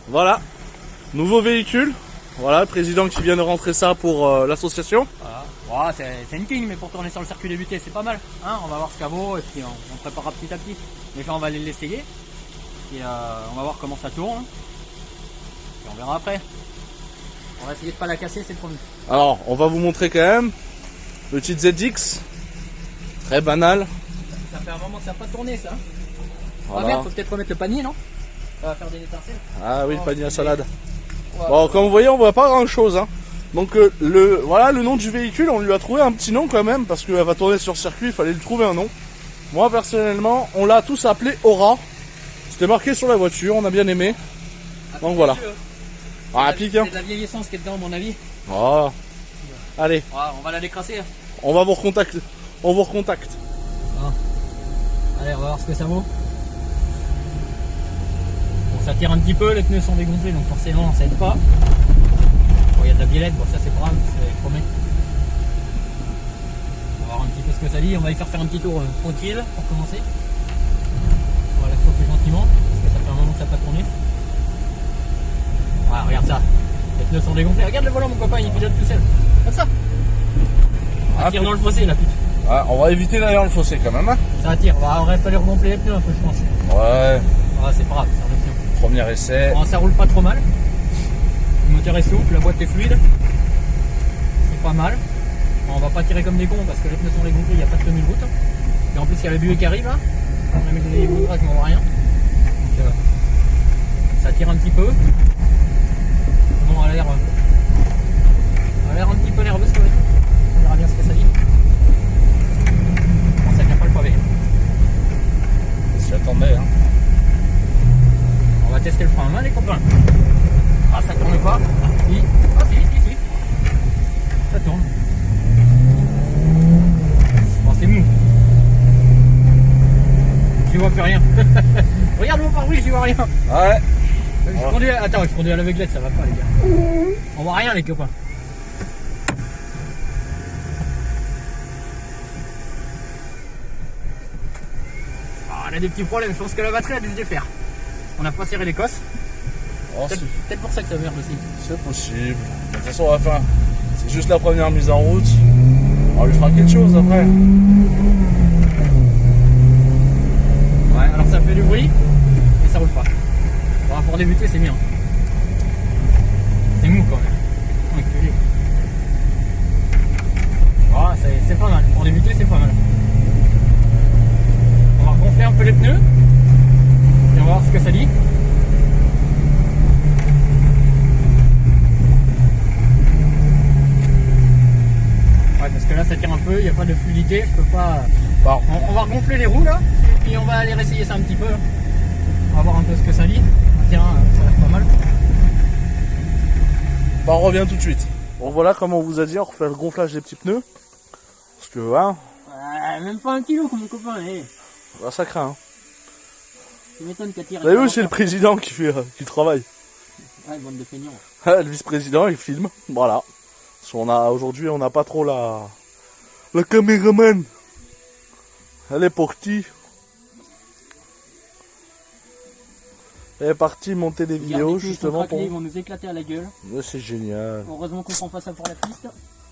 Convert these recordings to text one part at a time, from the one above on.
Voilà, nouveau véhicule. Voilà, le président qui vient de rentrer ça pour l'association. Voilà. Ouais, c'est une king, mais pour tourner sur le circuit débuté, c'est pas mal. Hein, on va voir ce qu'elle vaut et puis on préparera petit à petit. Déjà, on va aller l'essayer. Et on va voir comment ça tourne. Et on verra après. On va essayer de pas la casser, c'est promis. Alors, on va vous montrer quand même. Petite ZX. Très banal. Ça fait un moment que ça n'a pas tourné, ça. Voilà. Ah merde, faut peut-être remettre le panier, non? Ça va faire des étincelles. Ah oui, le panier à salade. Ouais. Bon, comme vous voyez, on voit pas grand chose. Hein. Donc, voilà, le nom du véhicule, on lui a trouvé un petit nom quand même, parce qu'elle va tourner sur circuit, il fallait lui trouver un nom. Moi, personnellement, on l'a tous appelé Aura. C'était marqué sur la voiture, on a bien aimé. Donc voilà. Ah, pique, hein. C'est de la vieille essence qui est dedans, à mon avis. Oh. Allez. Ouais, on va la décrasser. On va vous recontacter. On vous recontacte. Ah. Allez, on va voir ce que ça vaut. Bon, ça tire un petit peu, les pneus sont dégonflés, donc forcément ça aide pas. Bon, il y a de la biellette, bon ça c'est pas grave, c'est promet. On va voir un petit peu ce que ça dit, on va y faire un petit tour tranquille pour commencer. On va la chauffer gentiment, parce que ça fait un moment que ça n'a pas tourné. Voilà, regarde ça. Les pneus sont dégonflés. Regarde le volant, mon copain, il pilote tout seul. Comme ça. Ça tire dans le fossé, la pute. Ah, on va éviter d'aller dans le fossé quand même. Hein. Ça attire. On va falloir regonfler les pneus un peu, je pense. Ouais. Ah, c'est pas grave, c'est une option. Premier essai. Bon, ça roule pas trop mal. Le moteur est souple, la boîte est fluide. C'est pas mal. Bon, on va pas tirer comme des cons parce que les pneus sont dégonflés, il n'y a pas de tenue de route. Et en plus, il y a la buée qui arrive là. On a mis des virages, mais on voit rien. Donc, ça tire un petit peu. Bon, elle a l'air un petit peu nerveuse quand même. On verra bien ce que ça dit. Bon, ça tient pas le pavé. J'y attendais. Hein. On va tester le frein à main, les copains. Ah, ça tourne pas. Si. Ah, si. Ça tourne. Bon, c'est mou. J'y vois plus rien. Regarde mon pare-brise, j'y vois rien. Ouais. Je conduis à l'aveuglette, ça va pas, les gars. On voit rien, les copains. Ah, elle a des petits problèmes. Je pense que la batterie a dû se défaire. On n'a pas serré les cosses. Oh, Peut-être pour ça que ça merde aussi. c'est possible. De toute façon, on va faire. C'est juste la première mise en route. On lui fera quelque chose après. Ouais, alors ça fait du bruit, mais ça roule pas. Bon, pour débuter, c'est bien. C'est mou quand même. Enculé. Ouais, c'est pas mal. Pour débuter, c'est pas mal. On va gonfler un peu les pneus. Et on va voir ce que ça dit. Ouais, parce que là, ça tire un peu. Il n'y a pas de fluidité. Je peux pas. Bon. On va regonfler les roues là. Et puis on va aller réessayer ça un petit peu. On va voir un peu ce que ça dit. Tiens, ça a l'air pas mal. Bah, on revient tout de suite. Bon, voilà, comme on vous a dit, on refait le gonflage des petits pneus. Parce que, hein, Même pas 1 kilo comme mon copain. bah, ça craint. Hein. Tu m'étonnes qu'à tirer. Vous avez vu, c'est le président qui travaille. Ouais, bande de feignants. Le vice-président, il filme. Voilà. Parce qu'on a, aujourd'hui, on n'a pas trop la caméraman. Elle est partie. Elle est partie monter des vidéos, justement, pour... Ils vont nous éclater à la gueule. Ouais, c'est génial. Heureusement qu'on prend pas ça pour la piste.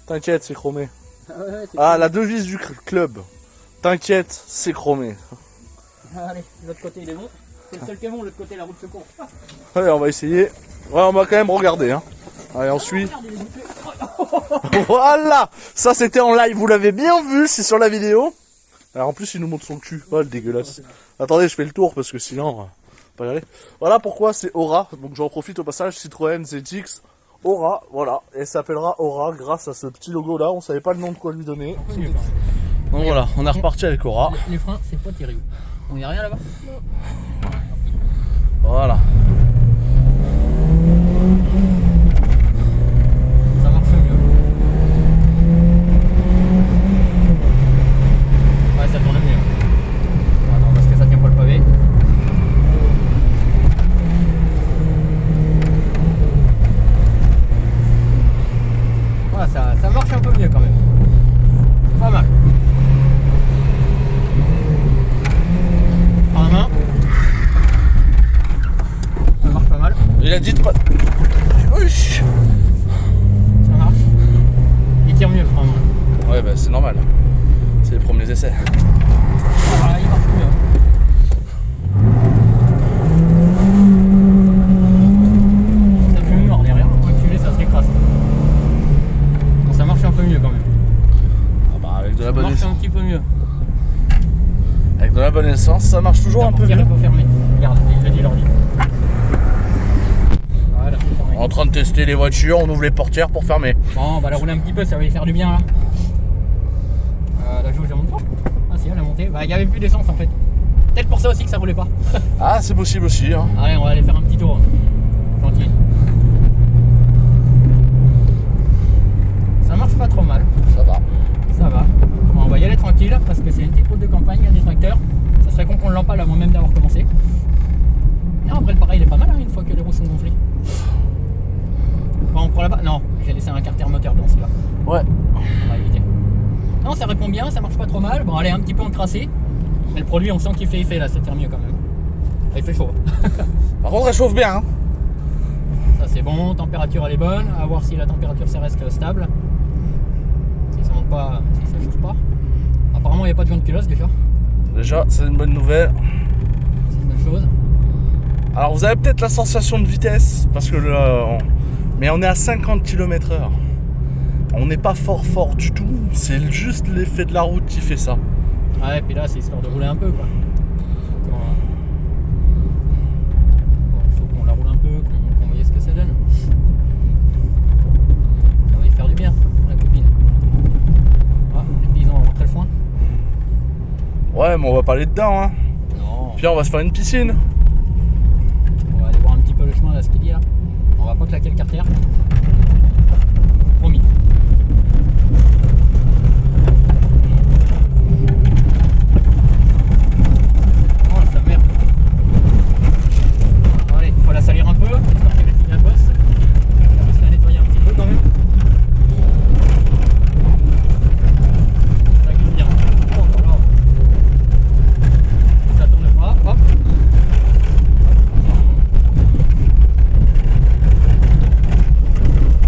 T'inquiète, c'est chromé. Ouais, Ah, la devise du club. T'inquiète, c'est chromé. Allez, l'autre côté il est bon. C'est le seul qui est bon, l'autre côté la route se court. Allez, on va essayer. Ouais, on va quand même regarder. Hein. Allez, on suit. Voilà. Ça, c'était en live. Vous l'avez bien vu, c'est sur la vidéo. Alors, en plus, il nous montre son cul. Oh, le dégueulasse. Attendez, je fais le tour parce que sinon, pas y aller. Voilà pourquoi c'est Aura. Donc, j'en profite au passage. Citroën ZX. Aura, voilà. Elle s'appellera Aura grâce à ce petit logo là. On savait pas le nom de quoi lui donner. Donc voilà, on est reparti avec Aura. Les freins, c'est pas terrible. On y a rien là-bas? Voilà. Ça marche mieux. Ouais, ça tourne mieux. Attends, parce que ça tient pas le pavé. Ouais, ça marche un peu mieux quand même. Pas mal. En main. Il a dit de pas... Ouch. Ça marche. Il tire mieux le frein. Ouais, bah c'est normal. C'est les premiers essais. Voilà, il marche mieux. Ça fait mieux en derrière. Reculer, ça se décrasse. Bon, ça marche un peu mieux quand même. Ah bah avec de la bonne Ça marche essence. un petit peu mieux. Avec de la bonne essence, ça marche toujours un peu mieux. Il faut fermer. Regarde, il l'a dit l'ordi. Voilà, c'est fermé. En train de tester les voitures, on ouvre les portières pour fermer. Bon, on va la rouler un petit peu, ça va lui faire du bien là. La jauge elle monte pas. Ah si, elle a monté. Bah, il n'y avait plus d'essence en fait. Peut-être pour ça aussi que ça roulait pas. Ah, c'est possible aussi. Hein. Allez, on va aller faire un petit tour. Gentil. Ça marche pas trop mal. Ça va. Ça va. Bon, on va y aller tranquille parce que c'est une petite route de campagne, il y a des tracteurs. Ça serait con qu'on ne l'empale avant même d'avoir commencé. Non, après le pareil il est pas mal hein, une fois que les roues sont gonflées. Bon, on prend là-bas. Non, j'ai laissé un carter moteur dans celui-là. Ouais. On va éviter. Non, ça répond bien, ça marche pas trop mal. Bon, allez, un petit peu encrassé. Mais le produit, on sent qu'il fait effet là, ça tire mieux quand même. Ah, il fait chaud. Par contre, elle chauffe bien. Hein. Ça c'est bon, température elle est bonne. À voir si la température ça reste stable. Si ça monte pas, si ça chauffe pas. Apparemment, il n'y a pas de joint de culasse déjà. Déjà, c'est une bonne nouvelle. C'est une bonne chose. Alors, vous avez peut-être la sensation de vitesse, parce que mais on est à 50 km/h. On n'est pas fort du tout. C'est juste l'effet de la route qui fait ça. Ouais, et puis là, c'est histoire de rouler un peu quoi. Bon, faut qu'on la roule un peu, qu'on voie ce que ça donne. Ça va y faire du bien, la copine. Ah, les paysans vont rentrer le foin. Ouais, mais on va pas aller dedans. Hein. Non. Puis on va se faire une piscine. On va aller voir un petit peu le chemin là, ce qu'il y a. On va pas claquer le carter. Promis. Oh sa merde. Bon, allez, faut la salir un peu. J'espère qu'elle est finie la bosse. On va se la nettoyer un petit peu quand même. Ça glisse bien. Oh voilà. Ça tourne pas. Hop.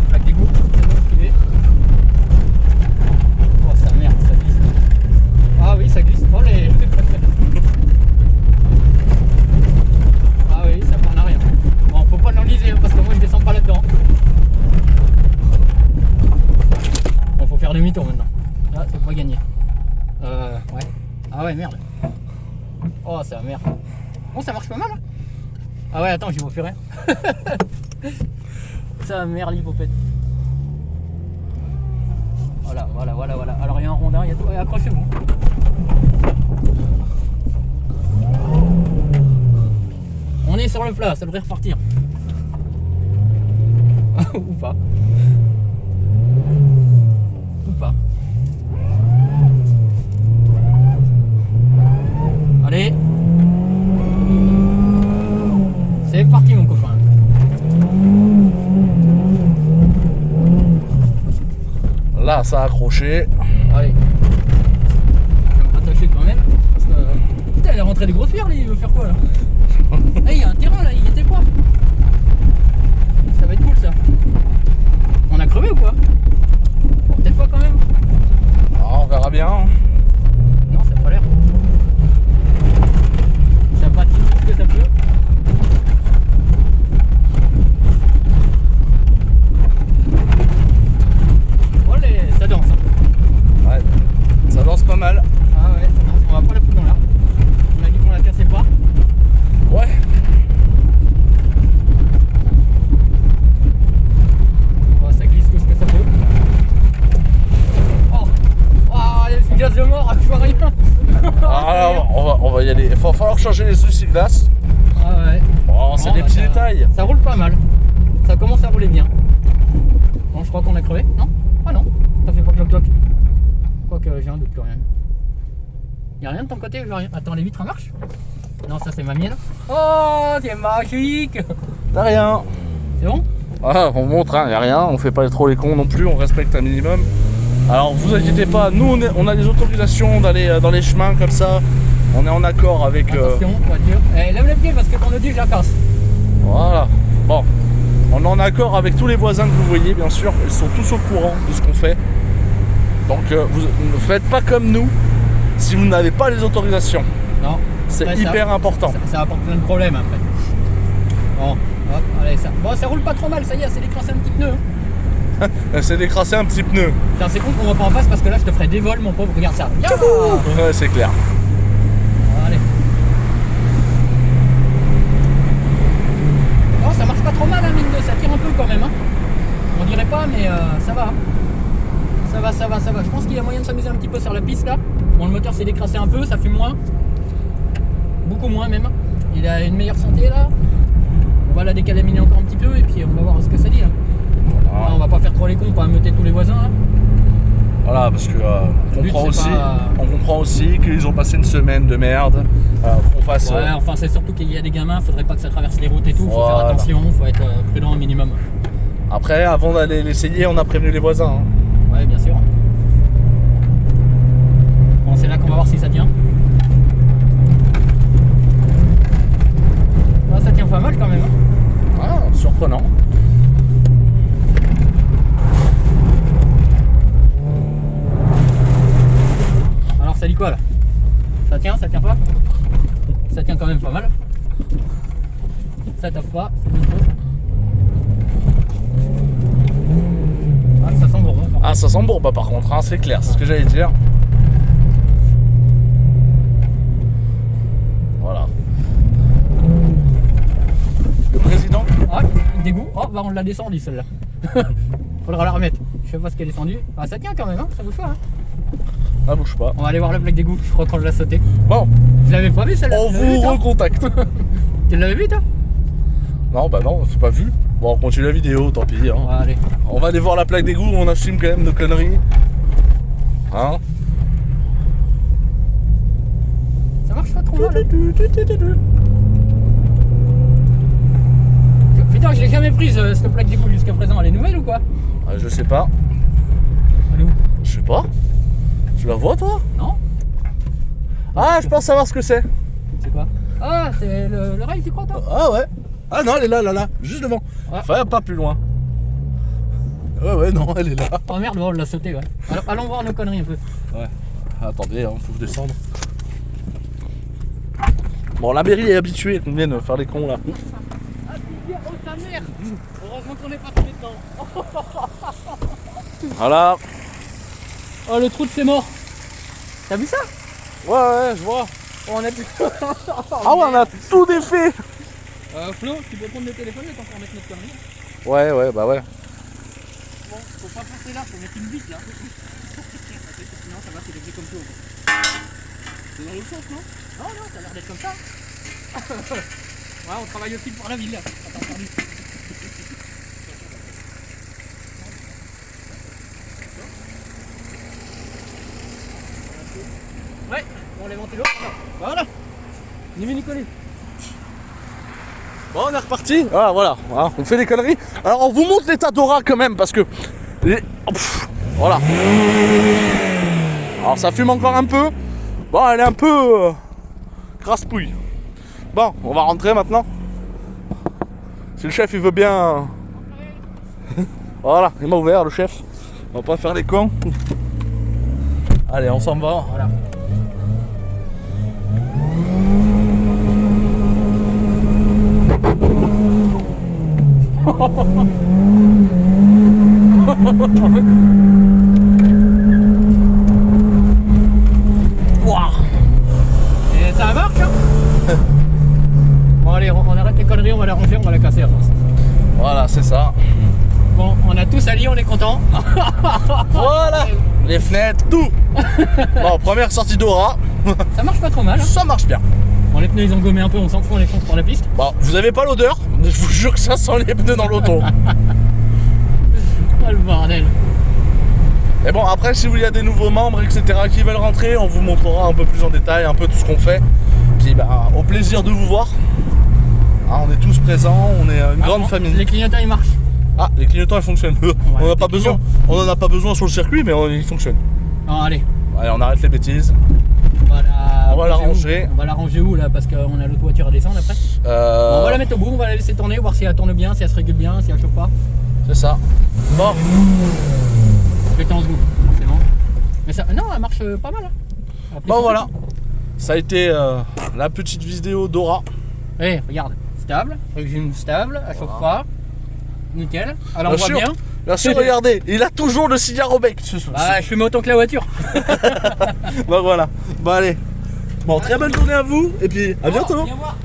Plaque d'égout, c'est bon, stylé. Oh sa merde, ça glisse. Ah oui, ça glisse. Oh les. Ah oui, ça part en arrière. Bon, faut pas l'enliser parce que moi je descends pas là-dedans. Bon, faut faire demi-tour maintenant. Là, c'est pas gagné. Ouais. Ah ouais, merde. Oh, ça merde. Bon, ça marche pas mal. Hein. Ah ouais, attends, j'y vois plus rien. Ça merde, l'hypopète. Voilà. Alors il y a un rondin, il y a tout. Ouais, accrochez-vous. On est sur le plat, ça devrait repartir. Ou pas. Ou pas. Allez. C'est parti mon copain. Là, ça a accroché. Allez. Je vais me rattacher quand même. Parce que. Putain, elle est rentrée des grosses pierres, là, il veut faire quoi là? Ah, il y a un terrain là, il y était pas. Ça va être cool ça. On a crevé ou quoi? Bon, peut-être pas quand même. Ah, on verra bien. Non, ça a pas l'air. Ça patine tout ce que ça peut. Allez, ça danse. Hein. Ouais, ça danse pas mal. Ah ouais, ça danse. On va pas la foutre dans l'air. On a dit qu'on la cassait pas. Ouais. Oh, ça glisse tout ce que ça peut. Oh, c'est une glace de mort, je vois rien. Ah, on va y aller. Il va falloir changer les essuie-glaces. Ah ouais. Oh, c'est Non, des bah, petits détails. Ça roule pas mal. Ça commence à rouler bien. Bon, je crois qu'on a crevé. Non? Ah non, ça fait pas cloc-cloc. Quoique j'ai un doute quand même. Y'a rien de ton côté? Je vois rien. Attends, les vitres marchent? Non, ça c'est ma mienne. Oh, c'est magique! T'as rien. C'est bon? Ah, on montre, hein, y a rien. On fait pas trop les cons non plus. On respecte un minimum. Alors, vous inquiétez pas. Nous, on a des autorisations d'aller dans les chemins comme ça. On est en accord avec. Attention, voiture. Eh, lève les pieds parce que ton Audi, je la casse. Voilà. Bon, On est en accord avec tous les voisins que vous voyez, bien sûr. Ils sont tous au courant de ce qu'on fait. Donc vous ne faites pas comme nous si vous n'avez pas les autorisations. Non. C'est Après, hyper important. Ça apporte plein de problèmes après. Bon, hop, allez, ça. Bon, ça roule pas trop mal, ça y est, c'est décrassé un petit pneu. C'est décrassé un petit pneu. Putain, c'est con qu'on va pas en face parce que là je te ferai des vols, mon pauvre, regarde ça. Yeah. Ouais, c'est clair. Allez. Oh, ça marche pas trop mal, hein, mine de, ça tire un peu quand même. Hein. On dirait pas, mais ça va. Ça va, ça va, ça va. Je pense qu'il y a moyen de s'amuser un petit peu sur la piste là. Bon, le moteur s'est décrassé un peu, ça fume moins. Beaucoup moins même. Il a une meilleure santé là. On va la décalaminer encore un petit peu et puis on va voir ce que ça dit là. Voilà. Là, on va pas faire trop les cons, pas meuter tous les voisins là. Voilà, parce que Le but, c'est on comprend aussi qu'ils ont passé une semaine de merde. Qu'on fasse. Ouais, enfin c'est surtout qu'il y a des gamins, faudrait pas que ça traverse les routes et tout, faut Voilà. faire attention, faut être prudent au minimum. Après, avant d'aller l'essayer, on a prévenu les voisins. Hein. Ouais, bien sûr. Bon, c'est là qu'on va voir si ça tient. Ah, ça tient pas mal quand même. Hein. Ah, surprenant. Alors ça dit quoi là? Ça tient pas? Ça tient quand même pas mal. Ça tape pas, c'est bien chaud. Ah, ça sent bon. Hein. Ah, ça sent bon, bah par contre, hein, c'est clair, c'est ce que j'allais dire. Voilà. Le président. Ah, dégoût. Oh, bah on l'a descendu celle-là. Faudra la remettre. Je sais pas ce qu'elle est descendue. Ah, ça tient quand même, hein, ça bouge pas. Hein. Ah, bouge pas. On va aller voir la plaque d'égout, je crois qu'on l'a sauté. Bon, Je l'avais pas vu celle-là. on Tu l'avais vous vu, toi recontacte. Tu l'avais vu toi? Non, bah non, c'est pas vu. Bon, on continue la vidéo, tant pis. Hein. Ouais, allez. On va aller voir la plaque d'égout, on assume quand même nos conneries. Hein? Ça marche pas trop mal. Hein. Putain, je l'ai jamais prise cette plaque d'égout jusqu'à présent. Elle est nouvelle ou quoi? Ah, je sais pas. Elle est où? Je sais pas. Tu la vois, toi? Non? Ah, je pense savoir ce que c'est. C'est quoi? Ah, c'est le rail, tu crois toi? Ah ouais. Ah non, elle est là, juste devant. Ouais. Enfin, pas plus loin. Ouais, non, elle est là. Oh merde, on l'a sauté, ouais. Alors, allons voir nos conneries un peu. Ouais. Attendez, hein, faut descendre. Bon, la Berry est habituée qu'on vienne faire les cons là. Ah, tu dis, oh ta mère! Heureusement qu'on est pas tombé dedans. Voilà. Oh, le trou de c'est mort. T'as vu ça? Ouais, je vois. Oh, on a plus. Ah ouais, on a tout défait. Flo, tu peux prendre le téléphone et t'en faire mettre notre connerie. Ouais, bah ouais. Bon, faut pas passer là, faut mettre une bite là. Sinon ça va, c'est léger comme tout. C'est dans l'autre sens, non? Non, ça a l'air d'être comme ça. Ouais, on travaille aussi pour la ville là. Attends, perdu. Ouais, on les ventilos. Voilà. Ni vu ni connu. Bon, on est reparti. Ah, voilà, on fait des conneries. Alors, on vous montre l'état d'Ora quand même parce que. Voilà. Alors, ça fume encore un peu. Bon, elle est un peu. Grasse-pouille. Bon, on va rentrer maintenant. Si le chef il veut bien. Voilà, il m'a ouvert le chef. On va pas faire les cons. Allez, on s'en va. Voilà. Wow. Et ça marche hein. Bon allez, on arrête les conneries, on va la ranger, on va la casser à force. Voilà, c'est ça. Bon, on a tout sali, on est content. Voilà, les fenêtres, tout. Bon, première sortie d'Ora. Ça marche pas trop mal. Hein. Ça marche bien. Bon, les pneus ils ont gommé un peu, on s'en fout, on les fonce pour la piste. Bon, vous avez pas l'odeur, mais je vous jure que ça sent les pneus dans l'auto. Oh le bordel. Et bon, après, si il y a des nouveaux membres, etc., qui veulent rentrer, on vous montrera un peu plus en détail, un peu tout ce qu'on fait. Puis, bah, au plaisir de vous voir. Ah, on est tous présents, on est une grande famille. Les clignotants ils marchent. Ah, les clignotants, ils fonctionnent. On en a pas les besoin. On en a pas besoin sur le circuit, mais ils fonctionnent. Non, allez. Allez, on arrête les bêtises. On va la ranger. On va la ranger où là? Parce qu'on a l'autre voiture à descendre après. On va la mettre au bout, on va la laisser tourner, voir si elle tourne bien, si elle se régule bien, si elle chauffe pas. C'est ça. Bon. Je vais en secondes, forcément. Mais ça, non, elle marche pas mal. Hein. Bon voilà. Ça a été la petite vidéo d'Aura. Eh, regarde, stable, régime stable, elle chauffe pas. Nickel. Alors on voit bien. Bien sûr, regardez, il a toujours le cigare au bec. Ah, je fumais autant que la voiture. Bon voilà. Bon allez. Bon, très bonne journée à vous et puis à bientôt. Viens voir.